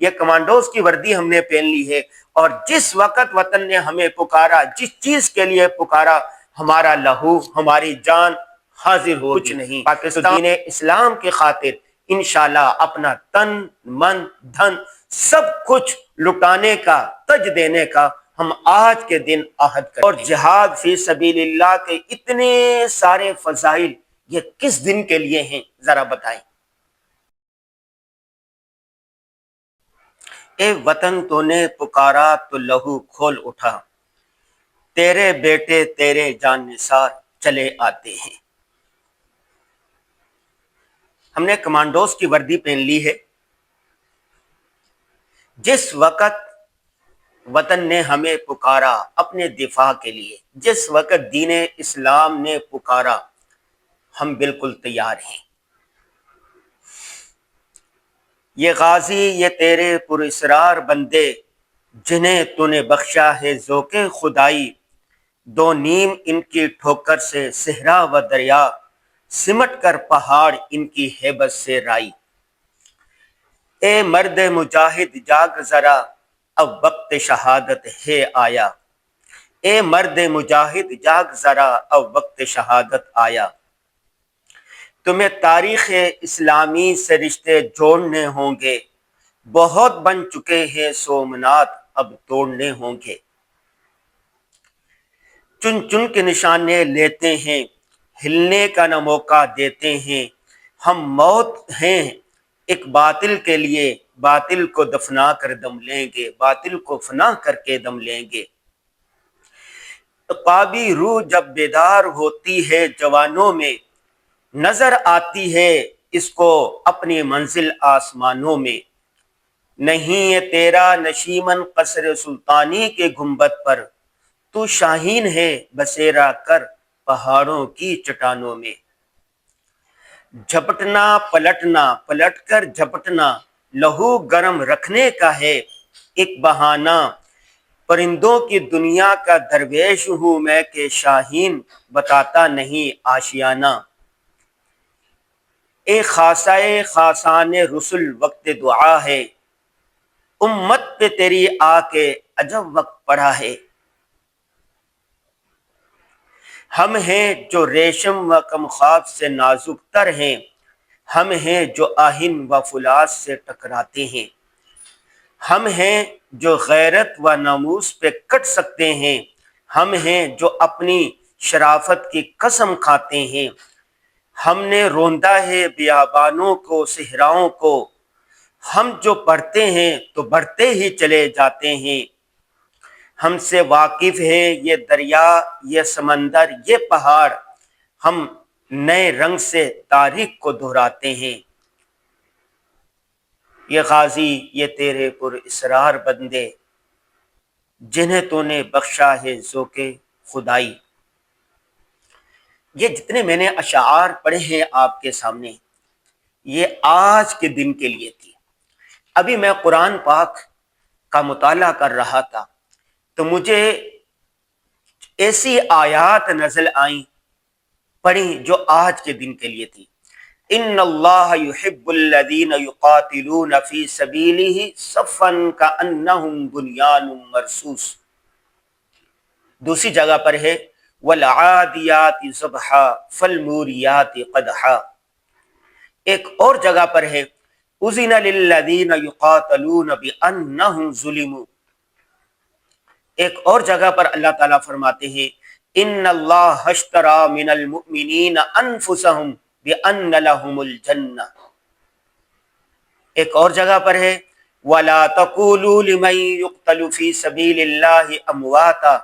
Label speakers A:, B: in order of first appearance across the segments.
A: یہ کمانڈوز کی وردی ہم نے پہن لی ہے، اور جس وقت وطن نے ہمیں پکارا، جس چیز کے لیے پکارا، ہمارا لہو، ہماری جان حاضر ہو، کچھ نہیں۔ پاکستان دین اسلام کی خاطر انشاءاللہ اپنا تن من دھن سب کچھ لٹانے کا، تج دینے کا ہم آج کے دن عہد کریں۔ اور جہاد فی سبیل اللہ کے اتنے سارے فضائل یہ کس دن کے لیے ہیں ذرا بتائیں۔ اے وطن تو نے پکارا تو لہو کھول اٹھا، تیرے بیٹے تیرے جان نثار چلے آتے ہیں۔ ہم نے کمانڈوز کی وردی پہن لی ہے۔ جس وقت وطن نے ہمیں پکارا اپنے دفاع کے لیے، جس وقت دین اسلام نے پکارا، ہم بالکل تیار ہیں۔ یہ غازی یہ تیرے پر اسرار بندے، جنہیں تو نے بخشا ہے ذوق خدائی، دو نیم ان کی ٹھوکر سے صحرا و دریا، سمٹ کر پہاڑ ان کی ہیبت سے رائی۔ اے مرد مجاہد جاگ ذرا، اب وقت شہادت ہے آیا، اے مرد مجاہد جاگ ذرا، اب وقت شہادت آیا۔ تمہیں تاریخ اسلامی سے رشتے جوڑنے ہوں گے، بہت بن چکے ہیں سومنات اب توڑنے ہوں گے۔ چن چن کے نشانے لیتے ہیں، ہلنے کا نہ موقع دیتے ہیں، ہم موت ہیں ایک باطل کے لیے، باطل کو دفنا کر دم لیں گے، باطل کو فنا کر کے دم لیں گے۔ عقابی روح جب بیدار ہوتی ہے جوانوں میں، نظر آتی ہے اس کو اپنی منزل آسمانوں میں۔ نہیں ہے تیرا نشیمن قصر سلطانی کے گنبد پر، تو شاہین ہے بسیرا کر پہاڑوں کی چٹانوں میں۔ جھپٹنا پلٹنا، پلٹ کر جھپٹنا، لہو گرم رکھنے کا ہے ایک بہانہ، پرندوں کی دنیا کا درویش ہوں میں کہ شاہین بتاتا نہیں آشیانہ۔ اے خاصائے خاصان رسل وقت دعا ہے، امت پہ تیری آ کے عجب وقت پڑا ہے۔ ہم ہیں جو ریشم و کمخاب سے نازک تر ہیں، ہم ہیں جو آہن و فولاذ سے ٹکراتے ہیں، ہم ہیں جو غیرت و ناموس پہ کٹ سکتے ہیں، ہم ہیں جو اپنی شرافت کی قسم کھاتے ہیں۔ ہم نے روندا ہے بیابانوں کو صحراؤں کو، ہم جو بڑھتے ہیں تو بڑھتے ہی چلے جاتے ہیں۔ ہم سے واقف ہے یہ دریا یہ سمندر یہ پہاڑ، ہم نئے رنگ سے تاریخ کو دہراتے ہیں۔ یہ غازی یہ تیرے پر اسرار بندے، جنہیں تو نے بخشا ہے ذوق خدائی۔ یہ جتنے میں نے اشعار پڑھے ہیں آپ کے سامنے، یہ آج کے دن کے لیے تھی۔ ابھی میں قرآن پاک کا مطالعہ کر رہا تھا تو مجھے ایسی آیات نزل آئیں پڑھی جو آج کے دن کے لیے تھی۔ ان اللہ یحب الذین یقاتلون فی سبیلہ صفا کانہم بنیان مرصوص۔ دوسری جگہ پر ہے والعادیات ضبحا فالموریات قدحا۔ ایک اور جگہ پر ہے اذن للذین یقاتلون بانہم ظلموا۔ ایک اور جگہ پر اللہ تعالیٰ فرماتے ہیں ان اللہ اشتری من المؤمنین انفسہم بان لہم الجنہ۔ ایک اور جگہ پر ہے وَلَا تَقُولُوا لِمَن يُقْتَلُ فِي سَبِيلِ اللَّهِ أَمْوَاتًا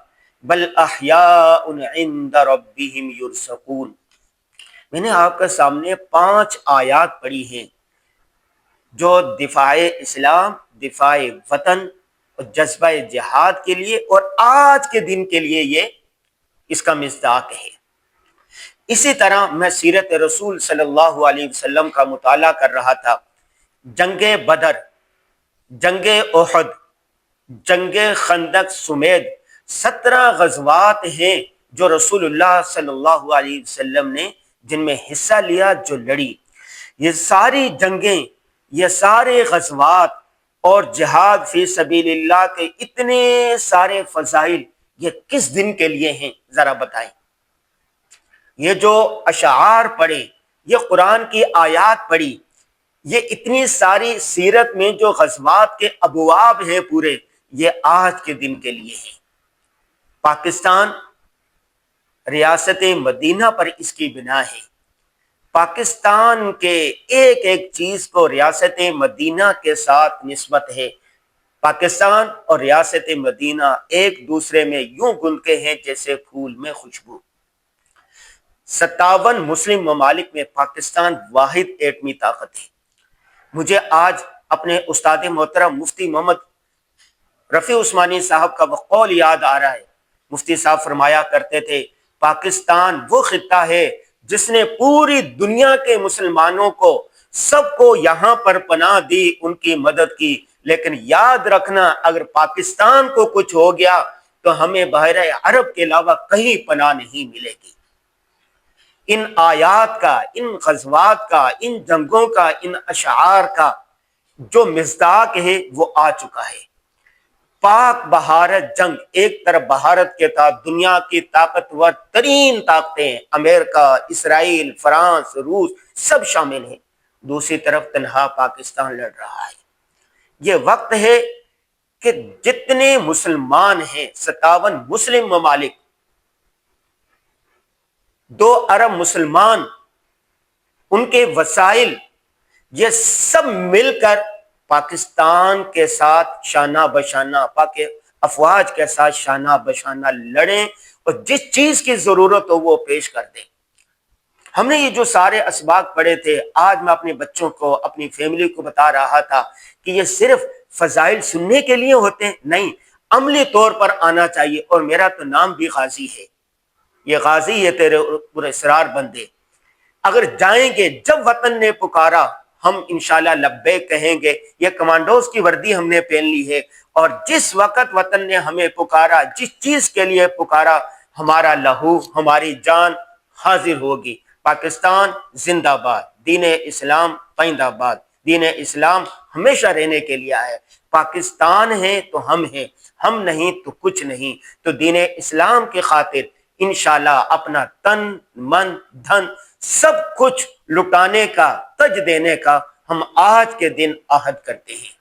A: بَلْ أَحْيَاءٌ عِندَ رَبِّهِمْ يُرْزَقُونَ۔ میں نے آپ کے سامنے 5 آیات پڑھی ہیں جو دفاع اسلام، دفاع وطن اور جذبہ جہاد کے لیے اور آج کے دن کے لیے یہ اس کا مصداق ہے۔ اسی طرح میں سیرت رسول صلی اللہ علیہ وسلم کا مطالعہ کر رہا تھا۔ جنگ بدر، جنگ احد، جنگ خندق سمیت 17 غزوات ہیں جو رسول اللہ صلی اللہ علیہ وسلم نے جن میں حصہ لیا، جو لڑی۔ یہ ساری جنگیں، یہ سارے غزوات اور جہاد فی سبیل اللہ کے اتنے سارے فضائل یہ کس دن کے لیے ہیں ذرا بتائیں؟ یہ جو اشعار پڑھے، یہ قرآن کی آیات پڑھی، یہ اتنی ساری سیرت میں جو غزوات کے ابواب ہیں پورے، یہ آج کے دن کے لیے ہیں۔ پاکستان ریاست مدینہ پر اس کی بنا ہے۔ پاکستان کے ایک ایک چیز کو ریاست مدینہ کے ساتھ نسبت ہے۔ پاکستان اور ریاست مدینہ ایک دوسرے میں یوں گھلتے ہیں جیسے پھول میں خوشبو۔ 57 مسلم ممالک میں پاکستان واحد ایٹمی طاقت ہے۔ مجھے آج اپنے استاد محترم مفتی محمد رفیع عثمانی صاحب کا وہ قول یاد آ رہا ہے۔ مفتی صاحب فرمایا کرتے تھے، پاکستان وہ خطہ ہے جس نے پوری دنیا کے مسلمانوں کو سب کو یہاں پر پناہ دی، ان کی مدد کی، لیکن یاد رکھنا اگر پاکستان کو کچھ ہو گیا تو ہمیں بحیرہ عرب کے علاوہ کہیں پناہ نہیں ملے گی۔ ان آیات کا، ان غزوات کا، ان جنگوں کا، ان اشعار کا جو مصداق ہے وہ آ چکا ہے۔ پاک بھارت جنگ، ایک طرف بھارت کے ساتھ دنیا کی طاقتور ترین طاقتیں امریکہ، اسرائیل، فرانس، روس سب شامل ہیں، دوسری طرف تنہا پاکستان لڑ رہا ہے۔ یہ وقت ہے کہ جتنے مسلمان ہیں، 57 مسلم ممالک، 2 ارب مسلمان، ان کے وسائل، یہ سب مل کر پاکستان کے ساتھ شانہ بشانہ، پاک افواج کے ساتھ شانہ بشانہ لڑیں اور جس چیز کی ضرورت ہو وہ پیش کر دیں۔ ہم نے یہ جو سارے اسباق پڑھے تھے، آج میں اپنے بچوں کو، اپنی فیملی کو بتا رہا تھا کہ یہ صرف فضائل سننے کے لیے ہوتے ہیں، نہیں، عملی طور پر آنا چاہیے۔ اور میرا تو نام بھی غازی ہے، یہ غازی، یہ تیرے پراسرار بندے، اگر جائیں گے جب وطن نے پکارا ہم انشاءاللہ لبیک کہیں گے۔ یہ کمانڈوز کی وردی ہم نے پہن لی ہے، اور جس وقت وطن نے ہمیں پکارا، جس چیز کے لیے پکارا، ہمارا لہو، ہماری جان حاضر ہوگی۔ پاکستان زندہ باد، دین اسلام پائندہ باد، دین اسلام ہمیشہ رہنے کے لیے آئے۔ پاکستان ہے تو ہم ہیں، ہم نہیں تو کچھ نہیں۔ تو دین اسلام کی خاطر انشاءاللہ اپنا تن من دھن سب کچھ لٹانے کا، تج دینے کا ہم آج کے دن عہد کرتے ہیں۔